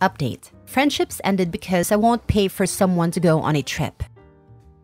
Update. Friendships ended because I won't pay for someone to go on a trip.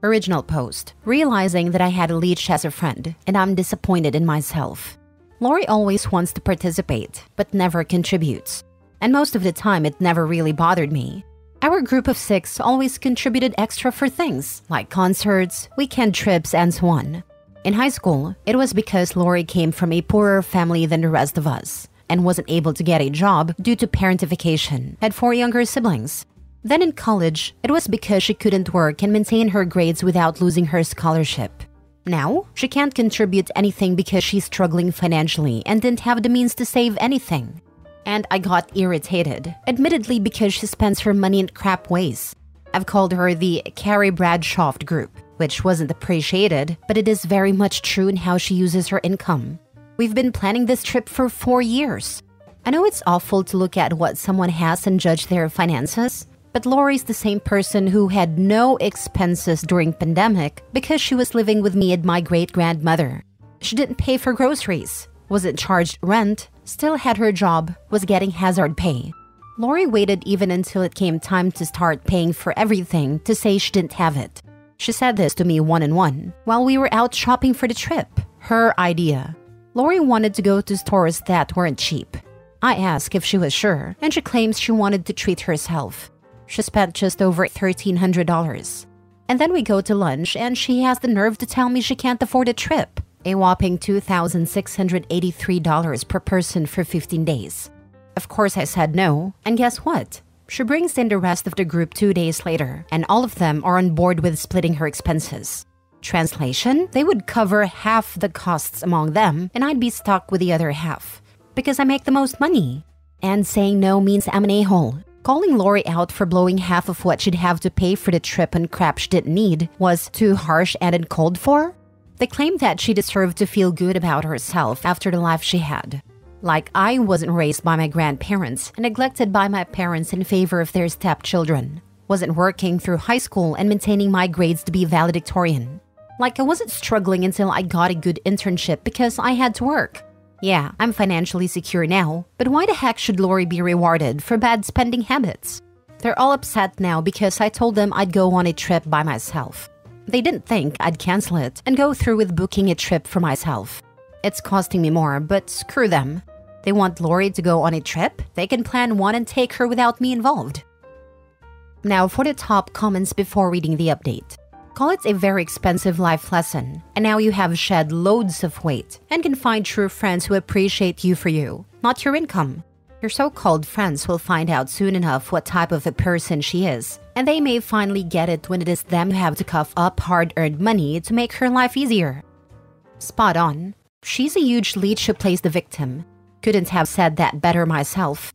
Original post. Realizing that I had a leech as a friend, and I'm disappointed in myself. Lori always wants to participate, but never contributes. And most of the time, it never really bothered me. Our group of 6 always contributed extra for things, like concerts, weekend trips, and so on. In high school, it was because Lori came from a poorer family than the rest of us, and wasn't able to get a job due to parentification, had 4 younger siblings. Then in college, it was because she couldn't work and maintain her grades without losing her scholarship. Now, she can't contribute anything because she's struggling financially and didn't have the means to save anything. And I got irritated, admittedly because she spends her money in crap ways. I've called her the Carrie Bradshaw group, which wasn't appreciated, but it is very much true in how she uses her income. We've been planning this trip for 4 years. I know it's awful to look at what someone has and judge their finances, but Lori's the same person who had no expenses during pandemic because she was living with me and my great-grandmother. She didn't pay for groceries, wasn't charged rent, still had her job, was getting hazard pay. Lori waited even until it came time to start paying for everything to say she didn't have it. She said this to me one-on-one while we were out shopping for the trip. Her idea. Lori wanted to go to stores that weren't cheap. I asked if she was sure, and she claims she wanted to treat herself. She spent just over $1,300. And then we go to lunch and she has the nerve to tell me she can't afford a trip. A whopping $2,683 per person for 15 days. Of course I said no, and guess what? She brings in the rest of the group 2 days later, and all of them are on board with splitting her expenses. Translation, they would cover half the costs among them, and I'd be stuck with the other half. Because I make the most money. And saying no means I'm an a-hole. Calling Lori out for blowing half of what she'd have to pay for the trip on crap she didn't need was too harsh and uncalled for? They claimed that she deserved to feel good about herself after the life she had. Like I wasn't raised by my grandparents and neglected by my parents in favor of their stepchildren. Wasn't working through high school and maintaining my grades to be valedictorian. Like I wasn't struggling until I got a good internship because I had to work. Yeah, I'm financially secure now, but why the heck should Lori be rewarded for bad spending habits? They're all upset now because I told them I'd go on a trip by myself. They didn't think I'd cancel it and go through with booking a trip for myself. It's costing me more, but screw them. They want Lori to go on a trip? They can plan one and take her without me involved. Now for the top comments before reading the update. Call it a very expensive life lesson, and now you have shed loads of weight and can find true friends who appreciate you for you, not your income. Your so-called friends will find out soon enough what type of a person she is, and they may finally get it when it is them who have to cough up hard-earned money to make her life easier. Spot on. She's a huge leech who plays the victim. Couldn't have said that better myself.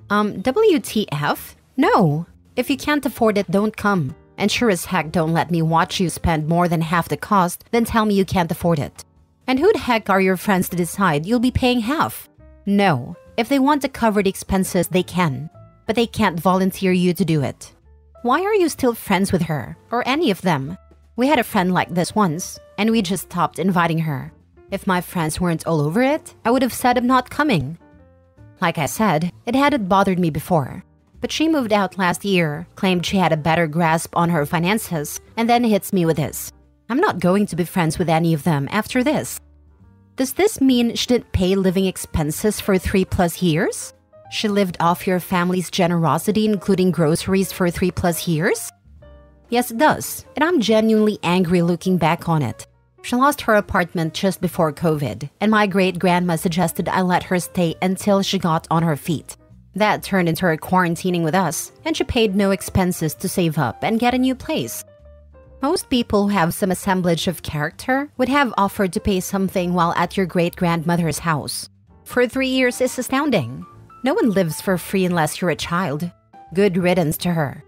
WTF? No. If you can't afford it, don't come. And sure as heck don't let me watch you spend more than half the cost, then tell me you can't afford it. And who the heck are your friends to decide you'll be paying half? No. If they want to cover the expenses, they can. But they can't volunteer you to do it. Why are you still friends with her? Or any of them? We had a friend like this once, and we just stopped inviting her. If my friends weren't all over it, I would have said I'm not coming. Like I said, it hadn't bothered me before. But she moved out last year, claimed she had a better grasp on her finances, and then hits me with this. I'm not going to be friends with any of them after this. Does this mean she didn't pay living expenses for 3+ years? She lived off your family's generosity, including groceries, for 3+ years? Yes, it does, and I'm genuinely angry looking back on it. She lost her apartment just before COVID, and my great-grandma suggested I let her stay until she got on her feet. That turned into her quarantining with us, and she paid no expenses to save up and get a new place. Most people who have some assemblage of character would have offered to pay something while at your great-grandmother's house. For 3 years is astounding. No one lives for free unless you're a child. Good riddance to her.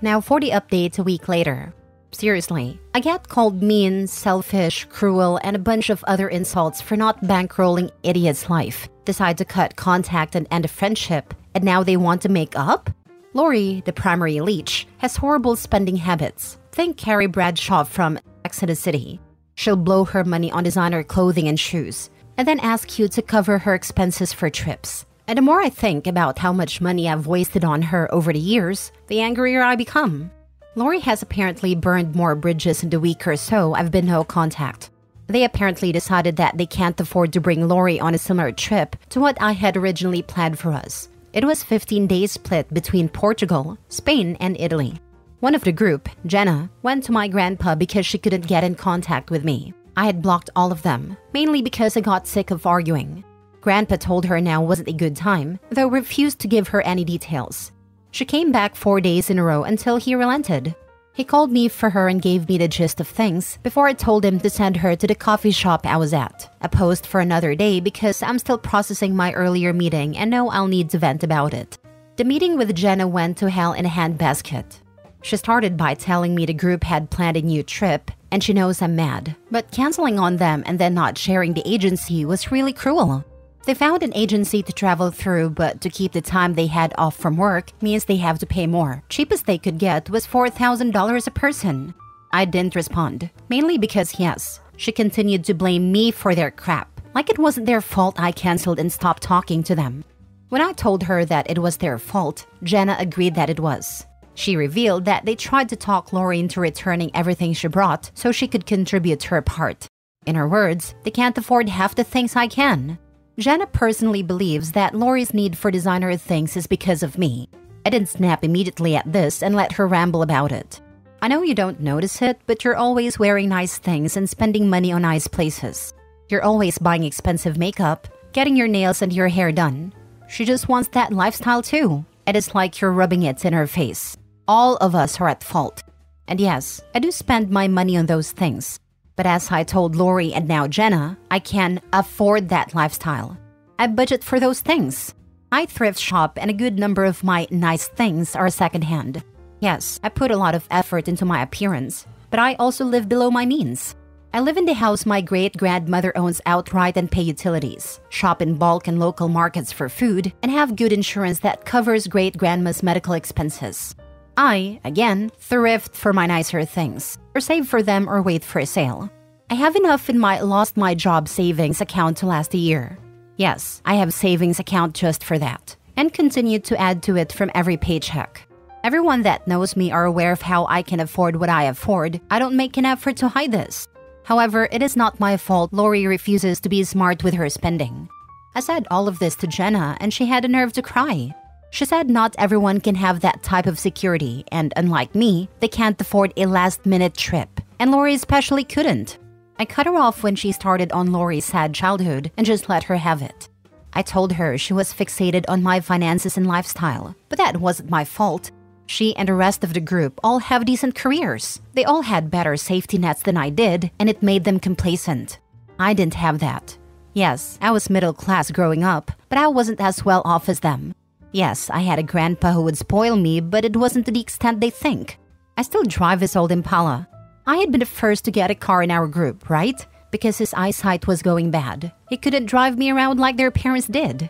Now for the update a week later. Seriously, I get called mean, selfish, cruel, and a bunch of other insults for not bankrolling idiot's life. Decide to cut contact and end a friendship, and now they want to make up? Lori, the primary leech, has horrible spending habits. Think Carrie Bradshaw from Exodus City. She'll blow her money on designer clothing and shoes, and then ask you to cover her expenses for trips. And the more I think about how much money I've wasted on her over the years, the angrier I become. Lori has apparently burned more bridges in the week or so I've been no contact. They apparently decided that they can't afford to bring Lori on a similar trip to what I had originally planned for us. It was 15 days split between Portugal, Spain, and Italy. One of the group, Jenna, went to my grandpa because she couldn't get in contact with me. I had blocked all of them, mainly because I got sick of arguing. Grandpa told her now wasn't a good time, though refused to give her any details. She came back 4 days in a row until he relented. He called me for her and gave me the gist of things before I told him to send her to the coffee shop I was at. A post for another day because I'm still processing my earlier meeting and know I'll need to vent about it. The meeting with Jenna went to hell in a handbasket. She started by telling me the group had planned a new trip and she knows I'm mad. But canceling on them and then not sharing the agency was really cruel. They found an agency to travel through, but to keep the time they had off from work means they have to pay more. Cheapest they could get was $4,000 a person. I didn't respond, mainly because yes, she continued to blame me for their crap, like it wasn't their fault I canceled and stopped talking to them. When I told her that it was their fault, Jenna agreed that it was. She revealed that they tried to talk Lori into returning everything she brought so she could contribute her part. In her words, they can't afford half the things I can. Jenna personally believes that Lori's need for designer things is because of me. I didn't snap immediately at this and let her ramble about it. I know you don't notice it, but you're always wearing nice things and spending money on nice places. You're always buying expensive makeup, getting your nails and your hair done. She just wants that lifestyle too, and it's like you're rubbing it in her face. All of us are at fault. And yes, I do spend my money on those things. But as I told Lori and now Jenna, I can afford that lifestyle. I budget for those things. I thrift shop and a good number of my nice things are secondhand. Yes, I put a lot of effort into my appearance, but I also live below my means. I live in the house my great-grandmother owns outright and pay utilities, shop in bulk and local markets for food, and have good insurance that covers great-grandma's medical expenses. I, again, thrift for my nicer things, or save for them or wait for a sale. I have enough in my lost my job savings account to last a year. Yes, I have savings account just for that, and continue to add to it from every paycheck. Everyone that knows me are aware of how I can afford what I afford. I don't make an effort to hide this. However, it is not my fault Lori refuses to be smart with her spending. I said all of this to Jenna and she had the nerve to cry. She said not everyone can have that type of security, and unlike me, they can't afford a last-minute trip, and Lori especially couldn't. I cut her off when she started on Lori's sad childhood and just let her have it. I told her she was fixated on my finances and lifestyle, but that wasn't my fault. She and the rest of the group all have decent careers. They all had better safety nets than I did, and it made them complacent. I didn't have that. Yes, I was middle class growing up, but I wasn't as well off as them. Yes, I had a grandpa who would spoil me, but it wasn't to the extent they think. I still drive his old Impala. I had been the first to get a car in our group, right? Because his eyesight was going bad. He couldn't drive me around like their parents did.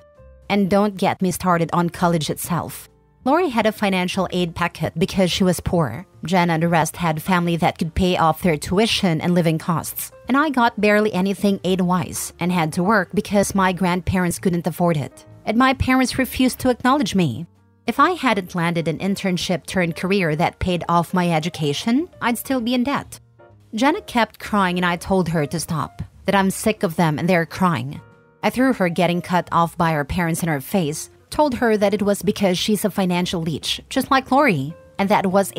And don't get me started on college itself. Lori had a financial aid packet because she was poor. Jenna and the rest had family that could pay off their tuition and living costs. And I got barely anything aid-wise and had to work because my grandparents couldn't afford it. And my parents refused to acknowledge me. If I hadn't landed an internship-turned-career that paid off my education, I'd still be in debt. Jenna kept crying and I told her to stop, that I'm sick of them and they're crying. I threw her getting cut off by her parents in her face, told her that it was because she's a financial leech, just like Lori, and that was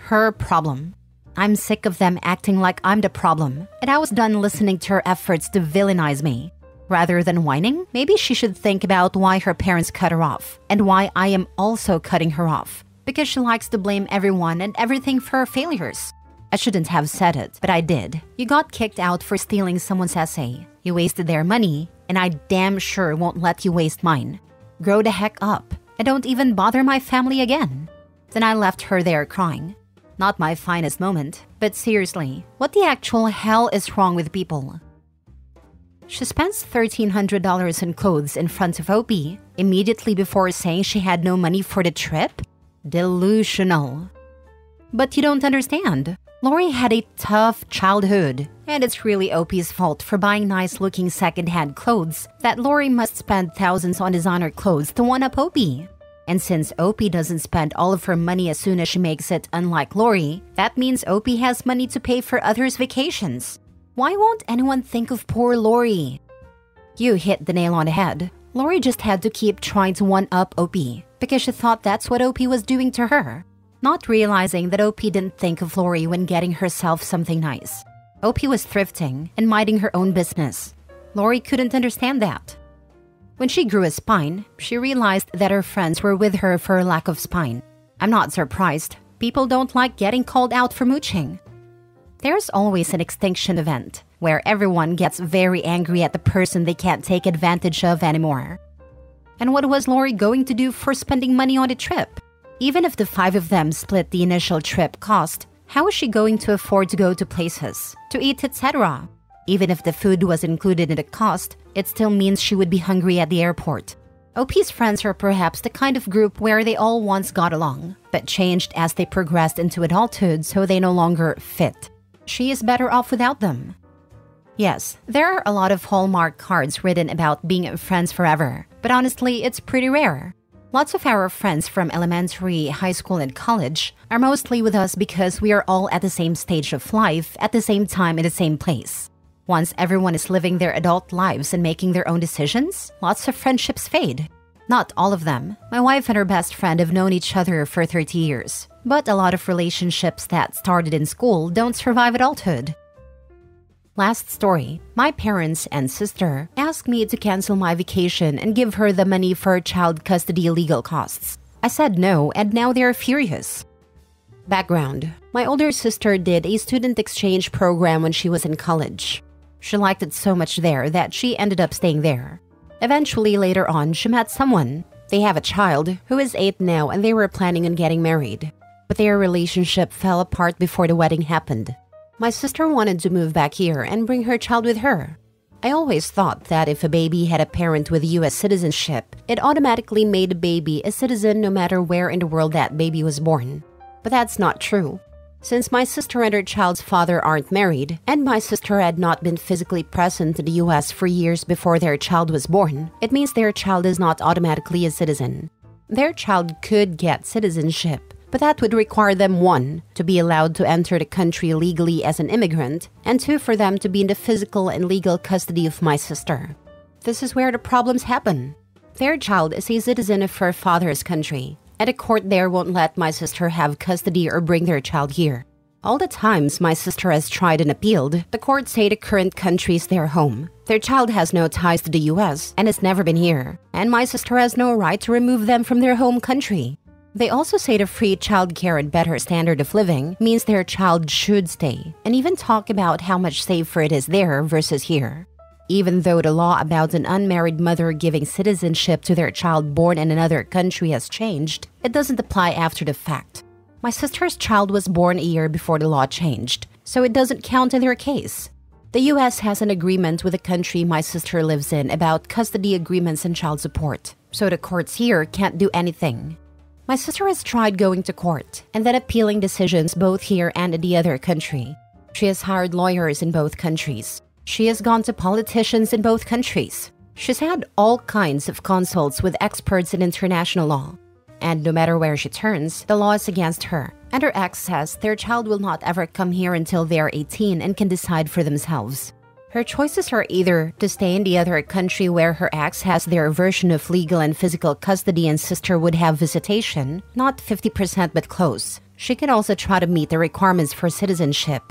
her problem. I'm sick of them acting like I'm the problem, and I was done listening to her efforts to villainize me. Rather than whining, maybe she should think about why her parents cut her off, and why I am also cutting her off, because she likes to blame everyone and everything for her failures. I shouldn't have said it, but I did. You got kicked out for stealing someone's essay. You wasted their money, and I damn sure won't let you waste mine. Grow the heck up, and don't even bother my family again. Then I left her there crying. Not my finest moment, but seriously, what the actual hell is wrong with people? She spends $1,300 in clothes in front of OP immediately before saying she had no money for the trip? Delusional. But you don't understand. Lori had a tough childhood, And it's really OP's fault for buying nice-looking second-hand clothes that Lori must spend thousands on designer clothes to one-up OP. And since OP doesn't spend all of her money as soon as she makes it, unlike Lori, that means OP has money to pay for others' vacations. Why won't anyone think of poor Lori? You hit the nail on the head. Lori just had to keep trying to one-up OP because she thought that's what OP was doing to her, not realizing that OP didn't think of Lori when getting herself something nice. OP was thrifting and minding her own business. Lori couldn't understand that. When she grew a spine, she realized that her friends were with her for a lack of spine. I'm not surprised. People don't like getting called out for mooching. There's always an extinction event where everyone gets very angry at the person they can't take advantage of anymore. And what was Lori going to do for spending money on the trip? Even if the 5 of them split the initial trip cost, how was she going to afford to go to places, to eat, etc.? Even if the food was included in the cost, it still means she would be hungry at the airport. OP's friends are perhaps the kind of group where they all once got along, but changed as they progressed into adulthood so they no longer fit. She is better off without them. Yes, there are a lot of Hallmark cards written about being friends forever, but honestly, it's pretty rare. Lots of our friends from elementary, high school, and college are mostly with us because we are all at the same stage of life at the same time in the same place. Once everyone is living their adult lives and making their own decisions, lots of friendships fade. Not all of them. My wife and her best friend have known each other for 30 years, but a lot of relationships that started in school don't survive adulthood. Last story. My parents and sister asked me to cancel my vacation and give her the money for child custody legal costs. I said no, and now they're furious. Background. My older sister did a student exchange program when she was in college. She liked it so much there that she ended up staying there. Eventually, later on, she met someone. They have a child who is 8 now, and they were planning on getting married. But their relationship fell apart before the wedding happened. My sister wanted to move back here and bring her child with her. I always thought that if a baby had a parent with U.S. citizenship, it automatically made the baby a citizen no matter where in the world that baby was born. But that's not true. Since my sister and her child's father aren't married, and my sister had not been physically present in the U.S. for years before their child was born, it means their child is not automatically a citizen. Their child could get citizenship, but that would require them 1, to be allowed to enter the country legally as an immigrant, and 2, for them to be in the physical and legal custody of my sister. This is where the problems happen. Their child is a citizen of her father's country, and a court there won't let my sister have custody or bring their child here. All the times my sister has tried and appealed, the courts say the current country is their home. Their child has no ties to the U.S. and has never been here, and my sister has no right to remove them from their home country. They also say the free childcare and better standard of living means their child should stay, and even talk about how much safer it is there versus here. Even though the law about an unmarried mother giving citizenship to their child born in another country has changed, it doesn't apply after the fact. My sister's child was born a year before the law changed, so it doesn't count in their case. The U.S. has an agreement with the country my sister lives in about custody agreements and child support, so the courts here can't do anything. My sister has tried going to court and then appealing decisions both here and in the other country. She has hired lawyers in both countries. She has gone to politicians in both countries. She's had all kinds of consults with experts in international law. And no matter where she turns, the law is against her. And her ex says their child will not ever come here until they are 18 and can decide for themselves. Her choices are either to stay in the other country where her ex has their version of legal and physical custody and sister would have visitation, not 50% but close. She can also try to meet the requirements for citizenship.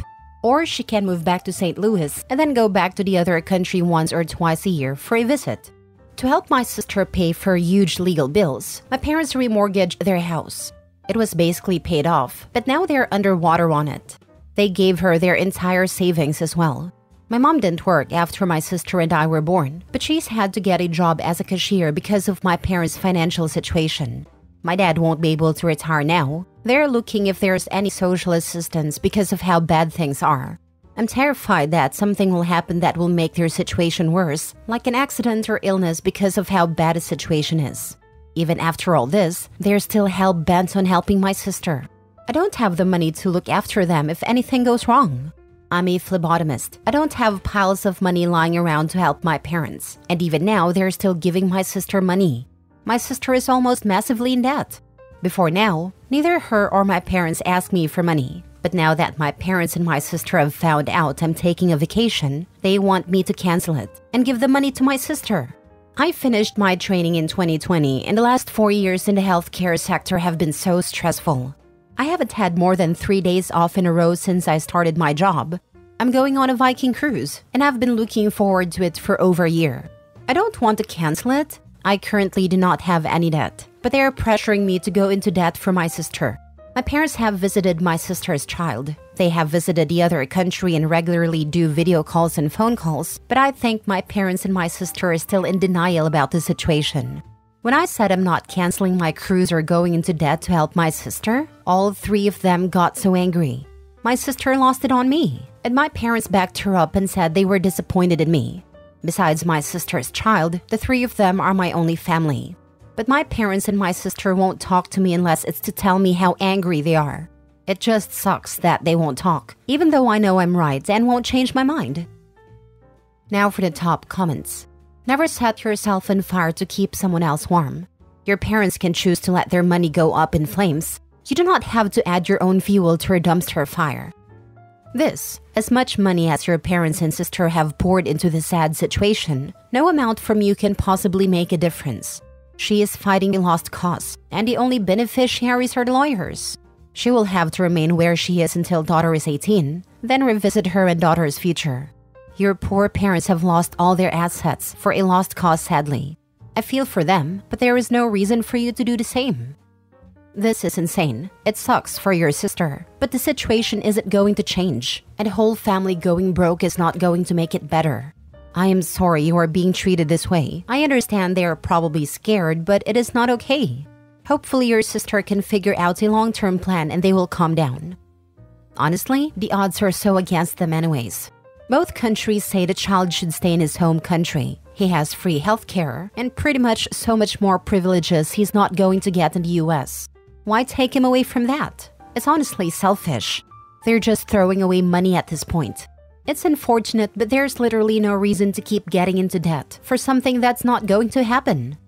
Or she can move back to St. Louis and then go back to the other country once or twice a year for a visit. To help my sister pay for huge legal bills, my parents remortgaged their house. It was basically paid off, but now they're underwater on it. They gave her their entire savings as well. My mom didn't work after my sister and I were born, but she's had to get a job as a cashier because of my parents' financial situation. My dad won't be able to retire now. They're looking if there's any social assistance because of how bad things are. I'm terrified that something will happen that will make their situation worse, like an accident or illness because of how bad the situation is. Even after all this, they're still hell-bent on helping my sister. I don't have the money to look after them if anything goes wrong. I'm a phlebotomist. I don't have piles of money lying around to help my parents, and even now they're still giving my sister money. My sister is almost massively in debt. Before now, neither her or my parents asked me for money. But now that my parents and my sister have found out I'm taking a vacation, they want me to cancel it and give the money to my sister. I finished my training in 2020, and the last 4 years in the healthcare sector have been so stressful. I haven't had more than 3 days off in a row since I started my job. I'm going on a Viking cruise, and I've been looking forward to it for over a year. I don't want to cancel it. I currently do not have any debt, but they are pressuring me to go into debt for my sister. My parents have visited my sister's child. They have visited the other country and regularly do video calls and phone calls, but I think my parents and my sister are still in denial about the situation. When I said I'm not canceling my cruise or going into debt to help my sister, all 3 of them got so angry. My sister lost it on me, and my parents backed her up and said they were disappointed in me. Besides my sister's child, the 3 of them are my only family. But my parents and my sister won't talk to me unless it's to tell me how angry they are. It just sucks that they won't talk, even though I know I'm right and won't change my mind. Now for the top comments. Never set yourself on fire to keep someone else warm. Your parents can choose to let their money go up in flames. You do not have to add your own fuel to a dumpster fire. This, as much money as your parents and sister have poured into the sad situation, no amount from you can possibly make a difference. She is fighting a lost cause, and the only beneficiaries are the lawyers. She will have to remain where she is until daughter is 18, then revisit her and daughter's future. Your poor parents have lost all their assets for a lost cause, sadly. I feel for them, but there is no reason for you to do the same. This is insane. It sucks for your sister, but the situation isn't going to change, and the whole family going broke is not going to make it better. I am sorry you are being treated this way. I understand they are probably scared, but it is not okay. Hopefully your sister can figure out a long-term plan and they will calm down. Honestly, the odds are so against them anyways. Both countries say the child should stay in his home country. He has free healthcare and pretty much so much more privileges he's not going to get in the US. Why take him away from that? It's honestly selfish. They're just throwing away money at this point. It's unfortunate, but there's literally no reason to keep getting into debt for something that's not going to happen.